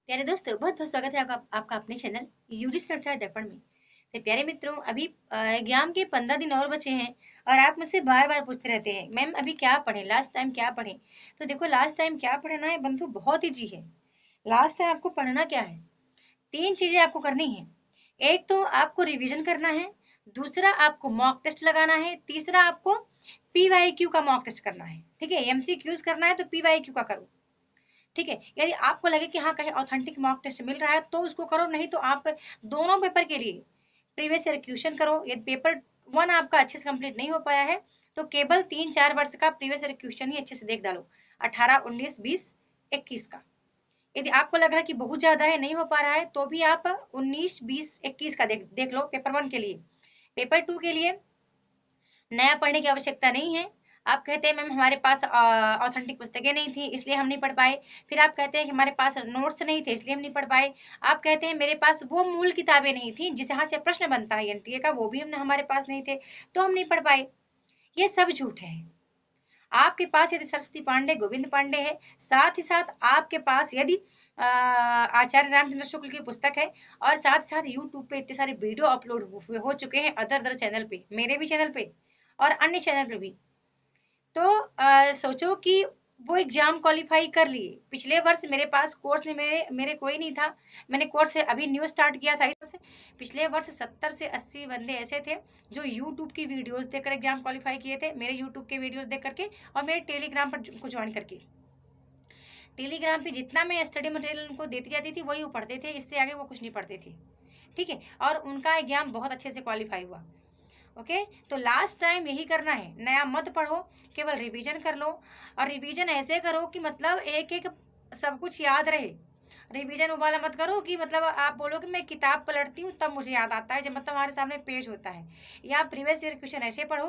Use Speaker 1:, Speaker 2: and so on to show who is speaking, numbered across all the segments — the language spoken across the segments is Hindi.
Speaker 1: प्यारे दोस्तों, बहुत बहुत स्वागत है आपका अपने चैनल यूजी स्मार्ट दर्पण में। तो प्यारे मित्रों, अभी एग्जाम के 15 दिन और बचे हैं और आप मुझसे बार बार पूछते रहते हैं, मैम अभी क्या पढ़ें, लास्ट टाइम क्या पढ़ें। तो देखो, लास्ट टाइम क्या पढ़ना है बंधु, बहुत ईजी है। लास्ट टाइम आपको पढ़ना क्या है? तीन चीजें आपको करनी है। एक तो आपको रिवीजन करना है, दूसरा आपको मॉक टेस्ट लगाना है, तीसरा आपको पीवाईक्यू का मॉक टेस्ट करना है। ठीक है, एमसीक्यूज करना है तो पीवाईक्यू का करो। ठीक है, यदि आपको लगे कि हाँ कहीं ऑथेंटिक मॉक टेस्ट मिल रहा है तो उसको करो, नहीं तो आप दोनों पेपर के लिए प्रीवियस ईयर क्वेश्चन करो। यदि पेपर वन आपका अच्छे से कंप्लीट नहीं हो पाया है तो केवल 3-4 वर्ष का प्रीवियस ईयर क्वेश्चन ही अच्छे से देख डालो, 18, 19, 20, 21 का। यदि आपको लग रहा है कि बहुत ज्यादा है, नहीं हो पा रहा है, तो भी आप 19, 20, 21 का देख लो पेपर वन के लिए। पेपर टू के लिए नया पढ़ने की आवश्यकता नहीं है। आप कहते हैं मैम हमारे पास ऑथेंटिक पुस्तकें नहीं थी इसलिए हम नहीं पढ़ पाए। फिर आप कहते हैं कि हमारे पास नोट्स नहीं थे इसलिए हम नहीं पढ़ पाए। आप कहते हैं मेरे पास वो मूल किताबें नहीं थी जिस जहाँ से प्रश्न बनता है एनटीए का, वो भी हमने हमारे पास नहीं थे तो हम नहीं पढ़ पाए। ये सब झूठ है। आपके पास यदि सरस्वती पांडे, गोविंद पांडे है, साथ ही साथ आपके पास यदि आचार्य रामचंद्र शुक्ल की पुस्तक है, और साथ साथ यूट्यूब पे इतने सारे वीडियो अपलोड हो चुके हैं अदर अदर चैनल पे, मेरे भी चैनल पे और अन्य चैनल पे भी। तो सोचो कि वो एग्जाम क्वालिफाई कर लिए। पिछले वर्ष मेरे पास कोर्स में मेरे मेरे कोई नहीं था, मैंने कोर्स अभी न्यू स्टार्ट किया था इस वर्ष। पिछले वर्ष 70 से 80 बंदे ऐसे थे जो यूट्यूब की वीडियोस देखकर एग्जाम क्वालिफाई किए थे, मेरे यूट्यूब के वीडियोस देख करके और मेरे टेलीग्राम पर को ज्वाइन करके। टेलीग्राम पे जितना मैं स्टडी मटेरियल उनको देती जाती थी वही वो पढ़ते थे, इससे आगे वो कुछ नहीं पढ़ते थे। ठीक है, और उनका एग्जाम बहुत अच्छे से क्वालिफाई हुआ। ओके, तो लास्ट टाइम यही करना है, नया मत पढ़ो, केवल रिवीजन कर लो। और रिवीजन ऐसे करो कि मतलब एक एक सब कुछ याद रहे। रिवीजन वो वाला मत करो कि मतलब आप बोलो कि मैं किताब पलटती हूँ तब मुझे याद आता है, जब मतलब हमारे सामने पेज होता है। या प्रीवियस ईयर क्वेश्चन ऐसे पढ़ो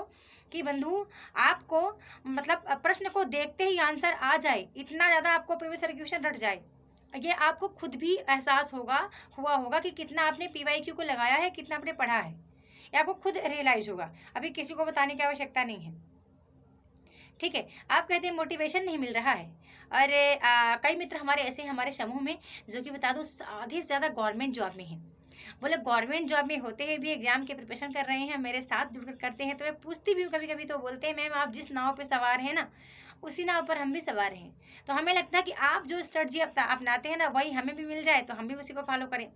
Speaker 1: कि बंधु आपको मतलब प्रश्न को देखते ही आंसर आ जाए, इतना ज़्यादा आपको प्रीवियस ईयर क्वेश्चन रट जाए। ये आपको खुद भी एहसास हुआ होगा कि कितना आपने पीवाईक्यू को लगाया है, कितना आपने पढ़ा है। ये आपको खुद रियलाइज होगा, अभी किसी को बताने की आवश्यकता नहीं है। ठीक है, आप कहते हैं मोटिवेशन नहीं मिल रहा है। अरे कई मित्र हमारे ऐसे हैं हमारे समूह में, जो कि बता दो आधे से ज़्यादा गवर्नमेंट जॉब में हैं। बोले गवर्नमेंट जॉब में होते हुए भी एग्जाम के प्रिपरेशन कर रहे हैं, मेरे साथ जुड़कर करते हैं। तो मैं पूछती भी हूँ कभी कभी, तो बोलते हैं मैम आप जिस नाव पे सवार हैं ना, उसी नाव पर हम भी सवार हैं। तो हमें लगता है कि आप जो स्ट्रेटजी अपनाते हैं ना, वही हमें भी मिल जाए तो हम भी उसी को फॉलो करें।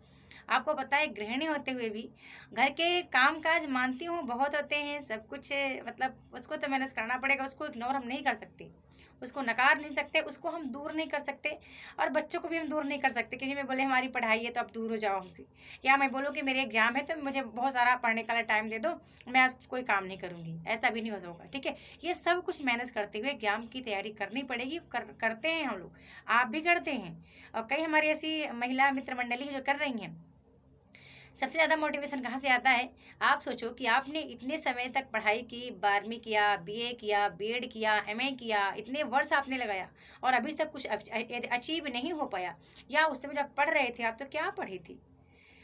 Speaker 1: आपको पता है, गृहिणी होते हुए भी घर के काम काज मानती हूँ बहुत होते हैं, सब कुछ मतलब उसको तो मैनेज करना पड़ेगा, उसको इग्नोर हम नहीं कर सकते, उसको नकार नहीं सकते, उसको हम दूर नहीं कर सकते। और बच्चों को भी हम दूर नहीं कर सकते कि मैं बोले हमारी पढ़ाई है तो आप दूर हो जाओ हमसे, या मैं बोलूँ कि मेरे एग्जाम है तो मुझे बहुत सारा पढ़ने का टाइम दे दो, मैं आज कोई काम नहीं करूँगी, ऐसा भी नहीं हो सकता। ठीक है, ये सब कुछ मैनेज करते हुए एग्जाम की तैयारी करनी पड़ेगी। करते हैं हम लोग, आप भी करते हैं, और कई हमारी ऐसी महिला मित्र मंडली है जो कर रही हैं। सबसे ज़्यादा मोटिवेशन कहाँ से आता है? आप सोचो कि आपने इतने समय तक पढ़ाई की, 12वीं किया, बीए किया, बीएड किया, एमए किया, इतने वर्ष आपने लगाया और अभी तक कुछ यदि अचीव नहीं हो पाया, या उस समय जब पढ़ रहे थे आप तो क्या पढ़ी थी?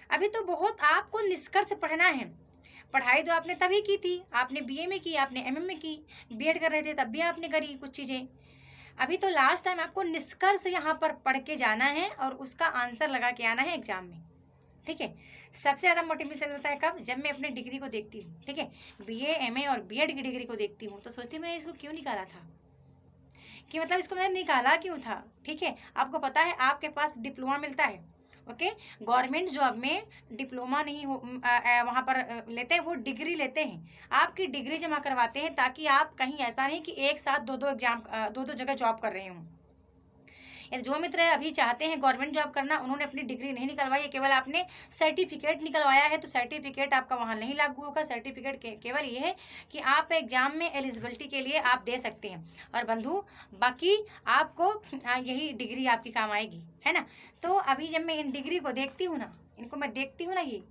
Speaker 1: अभी तो बहुत आपको निष्कर्ष पढ़ना है। पढ़ाई तो आपने तभी की थी, आपने बीए में की, आपने एमए में की, बीएड कर रहे थे तब भी आपने करी कुछ चीज़ें। अभी तो लास्ट टाइम आपको निष्कर्ष यहाँ पर पढ़ के जाना है और उसका आंसर लगा के आना है एग्जाम में। ठीक है, सबसे ज़्यादा मोटिवेशन होता है कब? जब मैं अपनी डिग्री को देखती हूँ। ठीक है, बीए, एमए और बीएड की डिग्री को देखती हूँ तो सोचती हूँ मैंने इसको क्यों निकाला था, कि मतलब इसको मैंने निकाला क्यों था। ठीक है, आपको पता है आपके पास डिप्लोमा मिलता है। ओके, गवर्नमेंट जॉब में डिप्लोमा नहीं हो वहाँ पर लेते हैं, वो डिग्री लेते हैं, आपकी डिग्री जमा करवाते हैं, ताकि आप कहीं ऐसा नहीं कि एक साथ दो दो एग्जाम दो दो जगह जॉब कर रहे हों। या जो मित्र अभी चाहते हैं गवर्नमेंट जॉब करना, उन्होंने अपनी डिग्री नहीं निकलवाई है, केवल आपने सर्टिफिकेट निकलवाया है, तो सर्टिफिकेट आपका वहाँ नहीं लागू होगा। सर्टिफिकेट केवल ये है कि आप एग्जाम में एलिजिबिलिटी के लिए आप दे सकते हैं, और बंधु बाकी आपको यही डिग्री आपकी काम आएगी, है ना। तो अभी जब मैं इन डिग्री को देखती हूँ ना, इनको मैं देखती हूँ ना, ये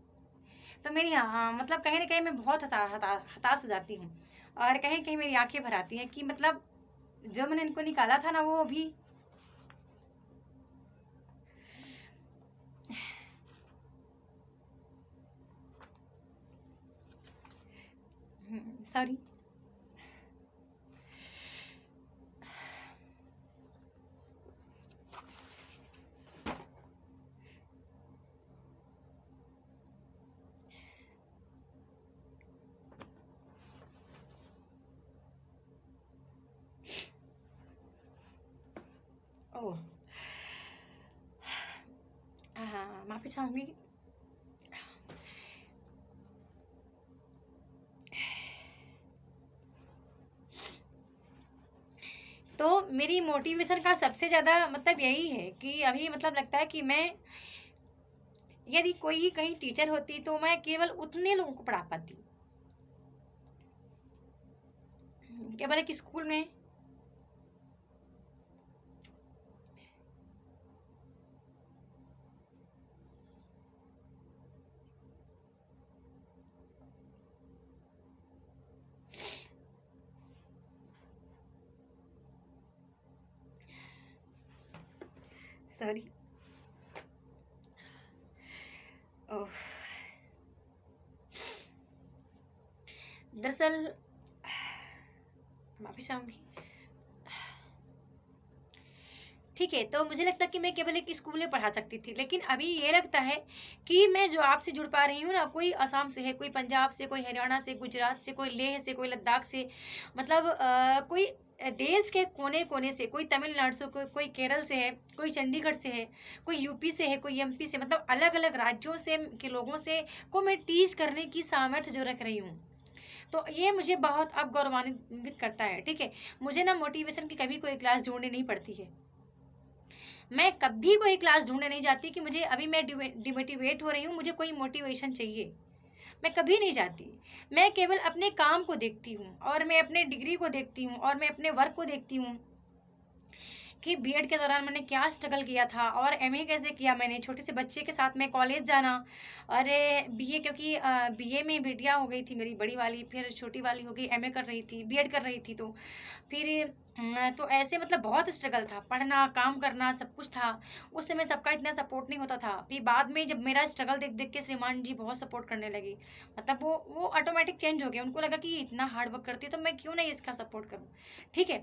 Speaker 1: तो मेरी मतलब कहीं ना कहीं मैं बहुत हताश हो जाती हूँ, और कहीं कहीं मेरी आंखें भर आती हैं कि मतलब जब मैंने इनको निकाला था ना, वो अभी सॉरी। माफ़ी चाहूँगी। तो मेरी मोटिवेशन का सबसे ज़्यादा मतलब यही है कि अभी मतलब लगता है कि मैं, यदि कोई कहीं टीचर होती तो मैं केवल उतने लोगों को पढ़ा पाती, केवल एक स्कूल में। सॉरी। ओह, दरअसल माफ़ी चाहूँगी। ठीक है, तो मुझे लगता है कि मैं केवल एक स्कूल में पढ़ा सकती थी, लेकिन अभी ये लगता है कि मैं जो आपसे जुड़ पा रही हूँ ना, कोई असम से है, कोई पंजाब से, कोई हरियाणा से, गुजरात से, कोई लेह से, कोई लद्दाख से, मतलब कोई देश के कोने-कोने से, कोई तमिलनाडु से, कोई केरल से है, कोई चंडीगढ़ से है, कोई यूपी से है, कोई एमपी से, मतलब अलग-अलग राज्यों से के लोगों से को मैं टीच करने की सामर्थ्य जो रख रही हूँ। तो ये मुझे बहुत अब गौरवान्वित करता है, ठीक है? मुझे ना मोटिवेशन की कभी कोई क्लास ढूँढनी नहीं पड़ती है। मैं कभी कोई क्लास ढूँढने नहीं जाती कि मुझे अभी मैं डिमोटिवेट हो रही हूँ, मुझे कोई मोटिवेशन चाहिए। मैं कभी नहीं जाती। मैं केवल अपने काम को देखती हूँ और मैं अपने डिग्री को देखती हूँ और मैं अपने वर्क को देखती हूँ कि बीएड के दौरान मैंने क्या स्ट्रगल किया था और एमए कैसे किया मैंने, छोटे से बच्चे के साथ में कॉलेज जाना। अरे बीए, क्योंकि बीए में बेटियाँ हो गई थी मेरी, बड़ी वाली, फिर छोटी वाली हो गई एमए कर रही थी, बीएड कर रही थी, तो फिर तो ऐसे मतलब बहुत स्ट्रगल था, पढ़ना, काम करना, सब कुछ था। उस समय सबका इतना सपोर्ट नहीं होता था। फिर बाद में जब मेरा स्ट्रगल देख-देख के श्रीमान जी बहुत सपोर्ट करने लगे। मतलब वो ऑटोमैटिक चेंज हो गए। उनको लगा कि ये इतना हार्ड वर्क करती है तो मैं क्यों नहीं इसका सपोर्ट करूँ, ठीक है?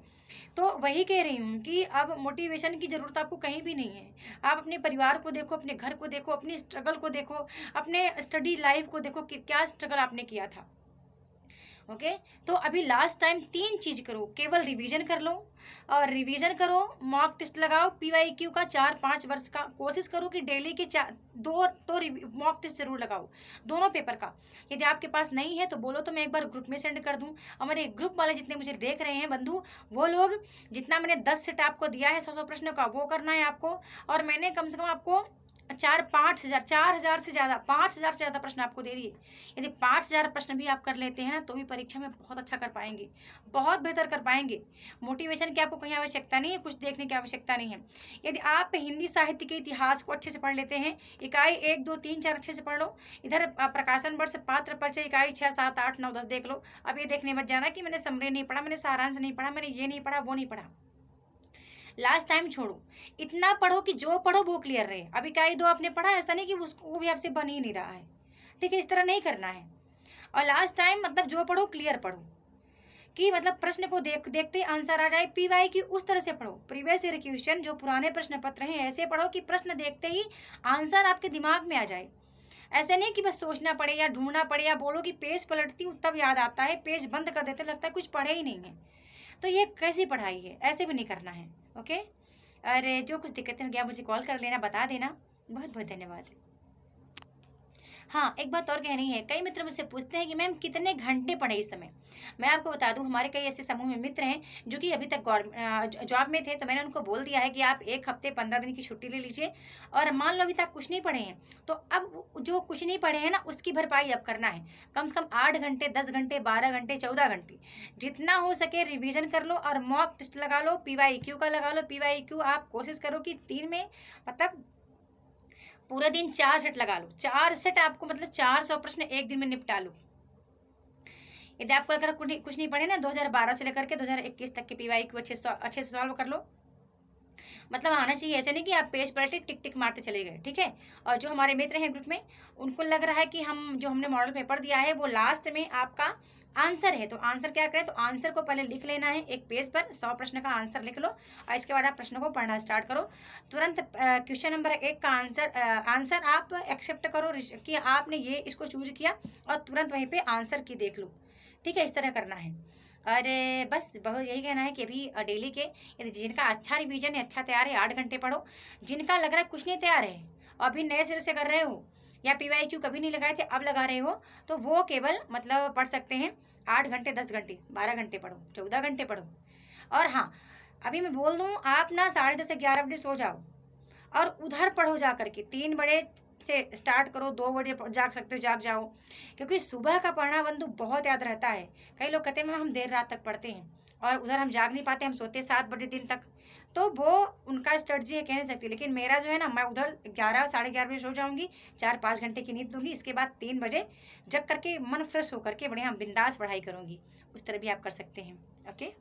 Speaker 1: तो वही कह रही हूँ कि अब मोटिवेशन की ज़रूरत आपको कहीं भी नहीं है। आप अपने परिवार को देखो, अपने घर को देखो, अपनी स्ट्रगल को देखो, अपने स्टडी लाइफ़ को देखो कि क्या स्ट्रगल आपने किया था। ओके, तो अभी लास्ट टाइम 3 चीज़ करो, केवल रिवीजन कर लो, और रिवीजन करो, मॉक टेस्ट लगाओ, पीवाईक्यू का 4-5 वर्ष का कोशिश करो कि डेली के 2 तो मॉक टेस्ट जरूर लगाओ, दोनों पेपर का। यदि आपके पास नहीं है तो बोलो तो मैं एक बार ग्रुप में सेंड कर दूं। हमारे ग्रुप वाले जितने मुझे देख रहे हैं बंधु, वो लोग, जितना मैंने 10 सेट आपको दिया है 100-100 प्रश्नों का, वो करना है आपको। और मैंने कम से कम आपको 4-5 हज़ार से ज़्यादा, 5 हज़ार से ज़्यादा प्रश्न आपको दे दिए। यदि 5 हज़ार प्रश्न भी आप कर लेते हैं तो भी परीक्षा में बहुत अच्छा कर पाएंगे, बहुत बेहतर कर पाएंगे। मोटिवेशन की आपको कहीं आवश्यकता नहीं है, कुछ देखने की आवश्यकता नहीं है। यदि आप हिंदी साहित्य के इतिहास को अच्छे से पढ़ लेते हैं, इकाई 1, 2, 3, 4 अच्छे से पढ़ लो। इधर प्रकाशन वर्ष पात्र परिचय इकाई 6, 7, 8, 9, 10 देख लो। अब ये देखने मत जाना कि मैंने समरी नहीं पढ़ा, मैंने सारांश नहीं पढ़ा, मैंने ये नहीं पढ़ा, वो नहीं पढ़ा। लास्ट टाइम छोड़ो, इतना पढ़ो कि जो पढ़ो वो क्लियर रहे। अभी इकाई 2 आपने पढ़ा, ऐसा नहीं कि उसको वो भी आपसे बन ही नहीं रहा है, ठीक है? इस तरह नहीं करना है। और लास्ट टाइम मतलब जो पढ़ो क्लियर पढ़ो, कि मतलब प्रश्न को देखते ही आंसर आ जाए। पीवाई की उस तरह से पढ़ो, प्रीवियस ईयर क्वेश्चन जो पुराने प्रश्न पत्र हैं ऐसे पढ़ो कि प्रश्न देखते ही आंसर आपके दिमाग में आ जाए। ऐसे नहीं कि बस सोचना पड़े या ढूंढना पड़े या बोलो कि पेज पलटती हूँ तब याद आता है, पेज बंद कर देते लगता है कुछ पढ़े ही नहीं है। तो ये कैसी पढ़ाई है? ऐसे भी नहीं करना है। ओके, अरे जो कुछ दिक्कतें होंगी आप मुझे कॉल कर लेना, बता देना। बहुत बहुत धन्यवाद। हाँ, एक बात और कहनी है। कई मित्र मुझसे पूछते हैं कि मैम कितने घंटे पढ़े इस समय? मैं आपको बता दूँ, हमारे कई ऐसे समूह में मित्र हैं जो कि अभी तक जॉब में थे, तो मैंने उनको बोल दिया है कि आप 1 हफ्ते 15 दिन की छुट्टी ले लीजिए। और मान लो अभी तक कुछ नहीं पढ़े हैं, तो अब जो कुछ नहीं पढ़े हैं ना उसकी भरपाई अब करना है। कम से कम 8 घंटे, 10 घंटे, 12 घंटे, 14 घंटे, जितना हो सके रिविज़न कर लो और मॉक टेस्ट लगा लो, पीवाईक्यू का लगा लो। पीवाईक्यू आप कोशिश करो कि 3 में, मतलब पूरे दिन 4 सेट लगा लो। 4 सेट आपको मतलब 400 प्रश्न एक दिन में निपटा लो। यदि आपको अगर कुछ नहीं पढ़े ना, 2012 से लेकर के 2021 तक के पीवाईक्यू अच्छे से सॉल्व कर लो। मतलब आना चाहिए, ऐसे नहीं कि आप पेज पलटे टिक टिक मारते चले गए, ठीक है? और जो हमारे मित्र हैं ग्रुप में, उनको लग रहा है कि हमने मॉडल पेपर दिया है वो लास्ट में आपका आंसर है, तो आंसर क्या करें, तो आंसर को पहले लिख लेना है एक पेज पर, 100 प्रश्न का आंसर लिख लो और इसके बाद आप प्रश्नों को पढ़ना स्टार्ट करो। तुरंत क्वेश्चन नंबर 1 का आंसर आप एक्सेप्ट करो कि आपने ये इसको चूज किया, और तुरंत वहीं पे आंसर की देख लो, ठीक है? इस तरह करना है। अरे बस बहुत यही कहना है कि अभी डेली के, यदि जिनका अच्छा रिवीजन है, अच्छा तैयार है, 8 घंटे पढ़ो। जिनका लग रहा है कुछ नहीं तैयार है और अभी नए सिरे से कर रहे हो या PYQ कभी नहीं लगाए थे अब लगा रहे हो, तो वो केवल मतलब पढ़ सकते हैं 8 घंटे, 10 घंटे, 12 घंटे पढ़ो, 14 घंटे पढ़ो। और हाँ, अभी मैं बोल दूँ, आप ना 10:30 से 11 बजे सो जाओ और उधर पढ़ो जा करके। 3 बजे से स्टार्ट करो, 2 बजे जाग सकते हो जाग जाओ, क्योंकि सुबह का पढ़ना बंधु बहुत याद रहता है। कई लोग कहते हैं मैम हम देर रात तक पढ़ते हैं और उधर हम जाग नहीं पाते, हम सोते 7 बजे दिन तक, तो वो उनका स्ट्रेटजी है, कह नहीं सकती। लेकिन मेरा जो है ना, मैं उधर 11 साढ़े 11 बजे सो जाऊंगी, 4-5 घंटे की नींद लूँगी, इसके बाद 3 बजे जग करके मन फ्रेश होकर के बढ़िया बिंदास पढ़ाई करूँगी। उस तरह भी आप कर सकते हैं। ओके।